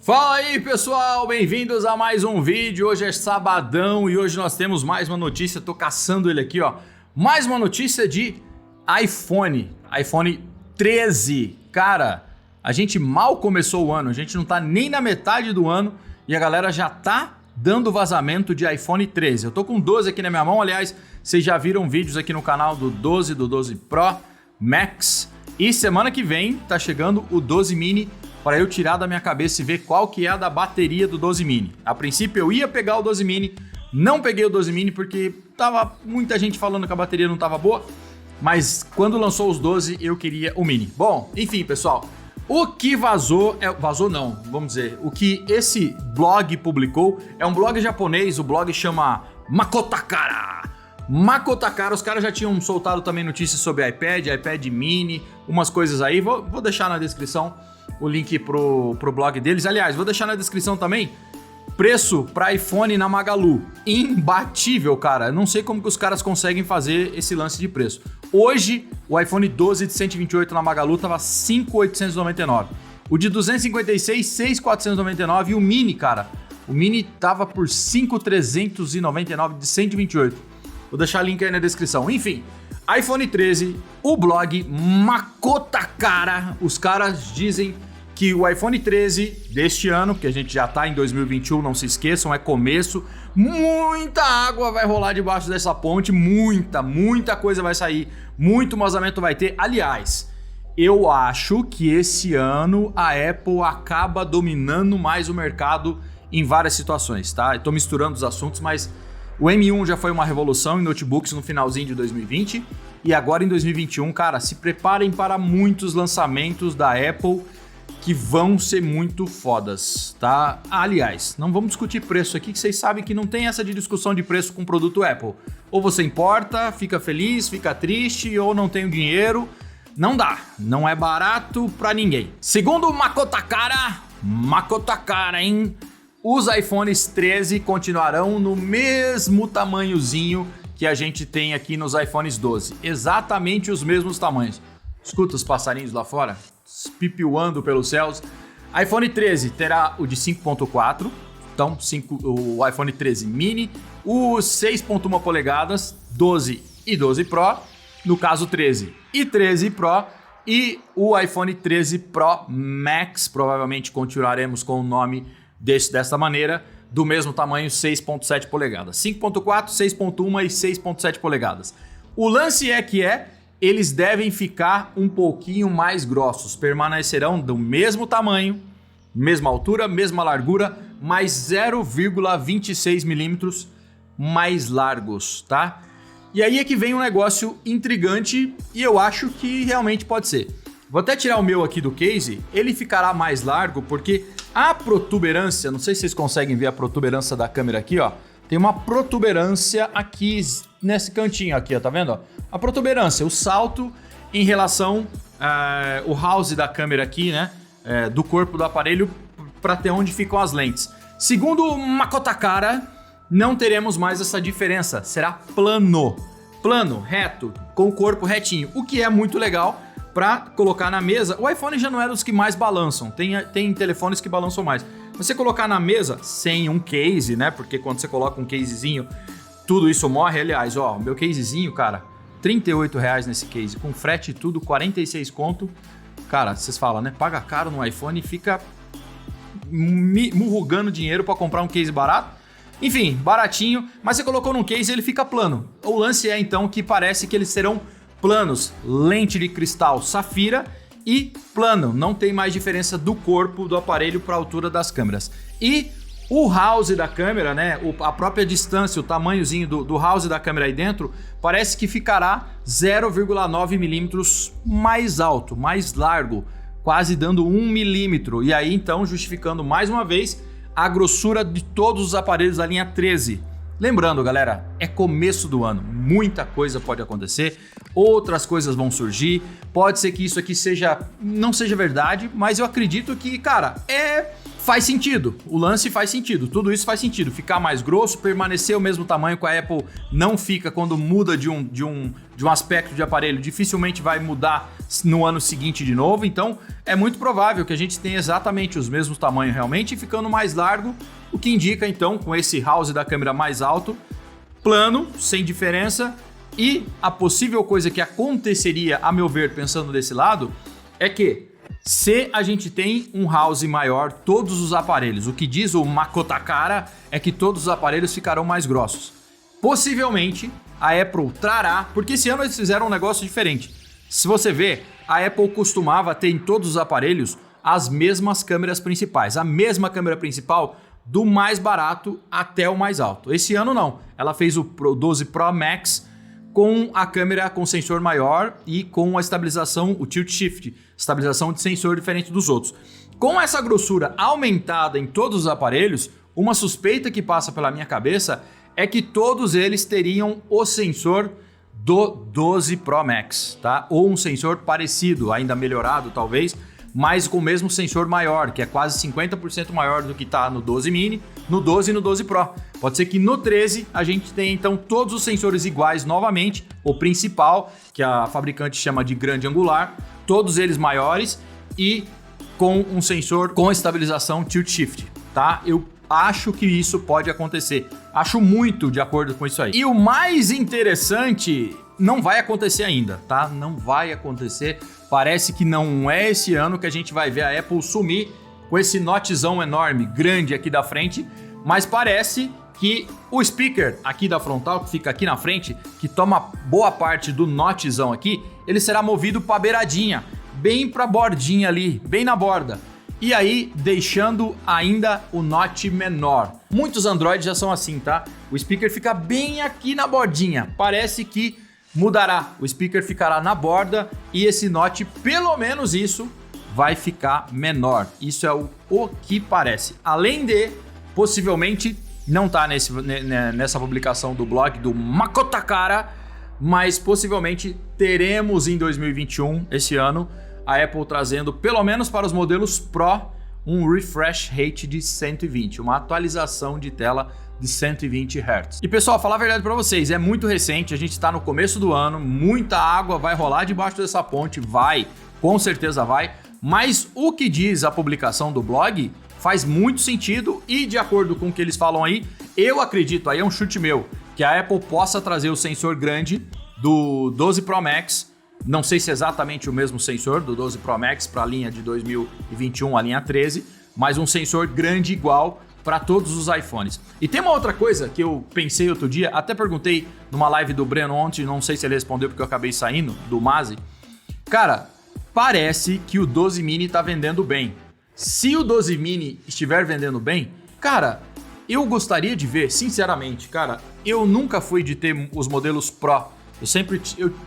Fala aí pessoal, bem-vindos a mais um vídeo. Hoje é sabadão e hoje nós temos mais uma notícia, tô caçando ele aqui ó. Mais uma notícia de iPhone 13. Cara, a gente mal começou o ano, a gente não tá nem na metade do ano e a galera já tá dando vazamento de iPhone 13. Eu tô com 12 aqui na minha mão, aliás, vocês já viram vídeos aqui no canal do 12, do 12 Pro Max e semana que vem tá chegando o 12 Mini para eu tirar da minha cabeça e ver qual que é a da bateria do 12 Mini. A princípio eu ia pegar o 12 Mini, não peguei o 12 Mini porque tava muita gente falando que a bateria não tava boa, mas quando lançou os 12 eu queria o Mini. Bom, enfim pessoal, o que vazou, vamos dizer, o que esse blog publicou é um blog japonês, o blog chama Makotakara. Makotakara, os caras já tinham soltado também notícias sobre iPad Mini, umas coisas aí, vou deixar na descrição o link pro blog deles. Aliás, vou deixar na descrição também preço para iPhone na Magalu. Imbatível, cara. Não sei como que os caras conseguem fazer esse lance de preço. Hoje, o iPhone 12 de 128 na Magalu tava 5.899. O de 256, 6.499 e o Mini, cara. O Mini tava por 5.399 de 128. Vou deixar o link aí na descrição. Enfim, iPhone 13, o blog Makotakara, os caras dizem que o iPhone 13 deste ano, que a gente já tá em 2021, não se esqueçam, é começo, muita água vai rolar debaixo dessa ponte, muita coisa vai sair, muito vazamento vai ter. Aliás, eu acho que esse ano a Apple acaba dominando mais o mercado em várias situações, tá? Eu tô misturando os assuntos, mas o M1 já foi uma revolução em notebooks no finalzinho de 2020 e agora em 2021, cara, se preparem para muitos lançamentos da Apple que vão ser muito fodas, tá? Aliás, não vamos discutir preço aqui, que vocês sabem que não tem essa de discussão de preço com produto Apple. Ou você importa, fica feliz, fica triste, ou não tem o dinheiro. Não dá, não é barato pra ninguém. Segundo o Makotakara, hein? Os iPhones 13 continuarão no mesmo tamanhozinho que a gente tem aqui nos iPhones 12. Exatamente os mesmos tamanhos. Escuta os passarinhos lá fora, pipiuando pelos céus. iPhone 13 terá o de 5.4, então o iPhone 13 Mini, o 6.1 polegadas, 12 e 12 Pro, no caso 13 e 13 Pro, e o iPhone 13 Pro Max, provavelmente continuaremos com o nome desta maneira, do mesmo tamanho, 6.7 polegadas. 5.4, 6.1 e 6.7 polegadas. O lance é que eles devem ficar um pouquinho mais grossos, permanecerão do mesmo tamanho, mesma altura, mesma largura, mas 0,26 milímetros mais largos, tá? E aí é que vem um negócio intrigante e eu acho que realmente pode ser. Vou até tirar o meu aqui do case, ele ficará mais largo porque a protuberância, não sei se vocês conseguem ver a protuberância da câmera aqui, ó. Tem uma protuberância aqui nesse cantinho aqui, ó, tá vendo? Ó? A protuberância, o salto em relação o house da câmera aqui, né? Do corpo do aparelho para até onde ficam as lentes. Segundo o Makotakara, não teremos mais essa diferença. Será plano, reto, com o corpo retinho, o que é muito legal para colocar na mesa. O iPhone já não é dos que mais balançam, tem telefones que balançam mais. Você colocar na mesa sem um case, né? Porque quando você coloca um casezinho, tudo isso morre. Aliás, ó, meu casezinho, cara, R$38 nesse case, com frete e tudo, 46 conto. Cara, vocês falam, né? Paga caro no iPhone e fica murrugando dinheiro para comprar um case barato. Enfim, baratinho, mas você colocou num case e ele fica plano. O lance é então que parece que eles serão planos, lente de cristal safira e plano, não tem mais diferença do corpo do aparelho para a altura das câmeras. E o house da câmera, né, a própria distância, o tamanhozinho do house da câmera aí dentro, parece que ficará 0,9 milímetros mais alto, mais largo, quase dando 1 milímetro. E aí então justificando mais uma vez a grossura de todos os aparelhos da linha 13. Lembrando, galera, é começo do ano, muita coisa pode acontecer, outras coisas vão surgir, pode ser que isso aqui não seja verdade, mas eu acredito que, cara, faz sentido, o lance faz sentido, tudo isso faz sentido. Ficar mais grosso, permanecer o mesmo tamanho que a Apple não fica quando muda de um aspecto de aparelho, dificilmente vai mudar no ano seguinte de novo. Então é muito provável que a gente tenha exatamente os mesmos tamanhos realmente, ficando mais largo, o que indica então, com esse house da câmera mais alto, plano, sem diferença. E a possível coisa que aconteceria, a meu ver, pensando desse lado, é que se a gente tem um house maior, todos os aparelhos, o que diz o Makoto Kara é que todos os aparelhos ficarão mais grossos. Possivelmente a Apple trará, porque esse ano eles fizeram um negócio diferente. Se você ver, a Apple costumava ter em todos os aparelhos as mesmas câmeras principais, a mesma câmera principal do mais barato até o mais alto. Esse ano não, ela fez o 12 Pro Max com a câmera com sensor maior e com a estabilização, o tilt shift, estabilização de sensor diferente dos outros. Com essa grossura aumentada em todos os aparelhos, uma suspeita que passa pela minha cabeça é que todos eles teriam o sensor do 12 Pro Max, tá? Ou um sensor parecido, ainda melhorado talvez, mas com o mesmo sensor maior, que é quase 50% maior do que está no 12 mini, no 12 e no 12 Pro. Pode ser que no 13 a gente tenha então todos os sensores iguais novamente, o principal, que a fabricante chama de grande angular, todos eles maiores e com um sensor com estabilização tilt shift, tá? Eu acho que isso pode acontecer. Acho muito de acordo com isso aí. E o mais interessante, não vai acontecer ainda, tá? Não vai acontecer. Parece que não é esse ano que a gente vai ver a Apple sumir com esse notzão enorme, grande aqui da frente, mas parece que o speaker aqui da frontal, que fica aqui na frente, que toma boa parte do notzão aqui, ele será movido para a beiradinha, bem para a bordinha ali, bem na borda. E aí, deixando ainda o notch menor. Muitos Androids já são assim, tá? O speaker fica bem aqui na bordinha. Parece que mudará. O speaker ficará na borda e esse notch, pelo menos isso, vai ficar menor. Isso é o que parece. Além de, possivelmente, não tá nessa publicação do blog do Makoto Kara, mas possivelmente teremos em 2021, esse ano, a Apple trazendo, pelo menos para os modelos Pro, um refresh rate de 120, uma atualização de tela de 120 Hz. E pessoal, falar a verdade para vocês, é muito recente, a gente está no começo do ano, muita água vai rolar debaixo dessa ponte, vai, com certeza vai, mas o que diz a publicação do blog faz muito sentido e de acordo com o que eles falam aí, eu acredito, aí é um chute meu, que a Apple possa trazer o sensor grande do 12 Pro Max. Não sei se é exatamente o mesmo sensor do 12 Pro Max para a linha de 2021, a linha 13, mas um sensor grande igual para todos os iPhones. E tem uma outra coisa que eu pensei outro dia, até perguntei numa live do Breno ontem, não sei se ele respondeu porque eu acabei saindo, do Mazi. Cara, parece que o 12 mini tá vendendo bem. Se o 12 mini estiver vendendo bem, cara, eu gostaria de ver, sinceramente, cara, eu nunca fui de ter os modelos Pro.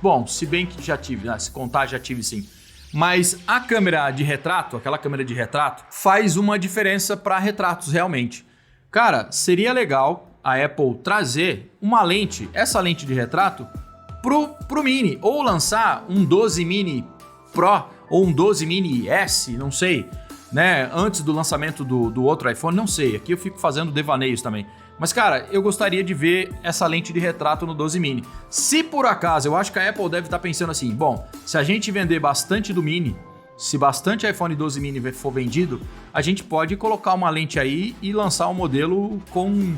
Bom, se bem que já tive, se contar já tive sim. Mas a câmera de retrato, aquela câmera de retrato, faz uma diferença para retratos realmente. Cara, seria legal a Apple trazer uma lente, essa lente de retrato, pro Mini. Ou lançar um 12 Mini Pro ou um 12 Mini S, não sei, né? Antes do lançamento do outro iPhone, não sei. Aqui eu fico fazendo devaneios também. Mas, cara, eu gostaria de ver essa lente de retrato no 12 mini. Se por acaso, eu acho que a Apple deve estar pensando assim, bom, se a gente vender bastante do mini, se bastante iPhone 12 mini for vendido, a gente pode colocar uma lente aí e lançar um modelo com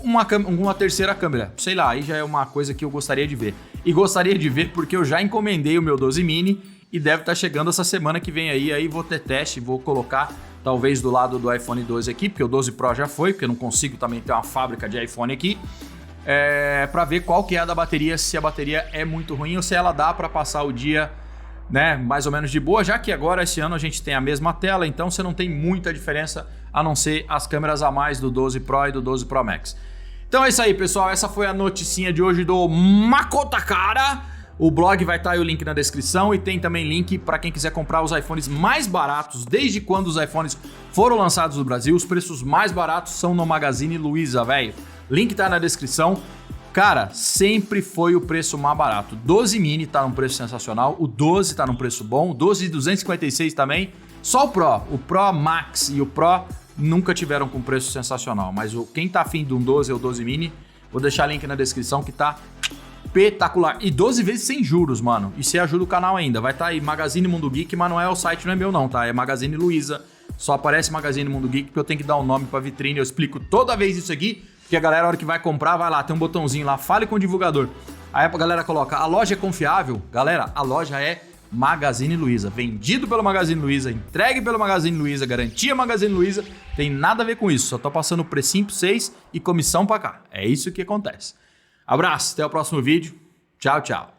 uma terceira câmera. Sei lá, aí já é uma coisa que eu gostaria de ver. E gostaria de ver porque eu já encomendei o meu 12 mini e deve estar chegando essa semana que vem aí vou ter teste, vou colocar talvez do lado do iPhone 12 aqui, porque o 12 Pro já foi, porque eu não consigo também ter uma fábrica de iPhone aqui, para ver qual que é a da bateria, se a bateria é muito ruim ou se ela dá para passar o dia, né, mais ou menos de boa, já que agora esse ano a gente tem a mesma tela, então você não tem muita diferença, a não ser as câmeras a mais do 12 Pro e do 12 Pro Max. Então é isso aí, pessoal, essa foi a noticinha de hoje do Makoto Kara. O blog vai estar aí o link na descrição e tem também link para quem quiser comprar os iPhones mais baratos. Desde quando os iPhones foram lançados no Brasil, os preços mais baratos são no Magazine Luiza, velho. Link tá na descrição. Cara, sempre foi o preço mais barato. 12 mini tá num preço sensacional, o 12 tá num preço bom, o 12 de 256 também. Só o Pro Max e o Pro nunca tiveram com preço sensacional. Mas quem tá afim de um 12 ou 12 mini, vou deixar link na descrição que tá espetacular. E 12 vezes sem juros, mano. E você ajuda o canal ainda. Vai estar aí Magazine Mundo Geek, mas não é o site, não é meu não, tá? É Magazine Luiza. Só aparece Magazine Mundo Geek porque eu tenho que dar um nome pra vitrine. Eu explico toda vez isso aqui, porque a galera, a hora que vai comprar, vai lá, tem um botãozinho lá, fale com o divulgador. Aí a galera coloca, a loja é confiável? Galera, a loja é Magazine Luiza. Vendido pelo Magazine Luiza, entregue pelo Magazine Luiza, garantia Magazine Luiza. Tem nada a ver com isso. Só tô passando precinho pra vocês e comissão pra cá. É isso que acontece. Abraço, até o próximo vídeo. Tchau, tchau.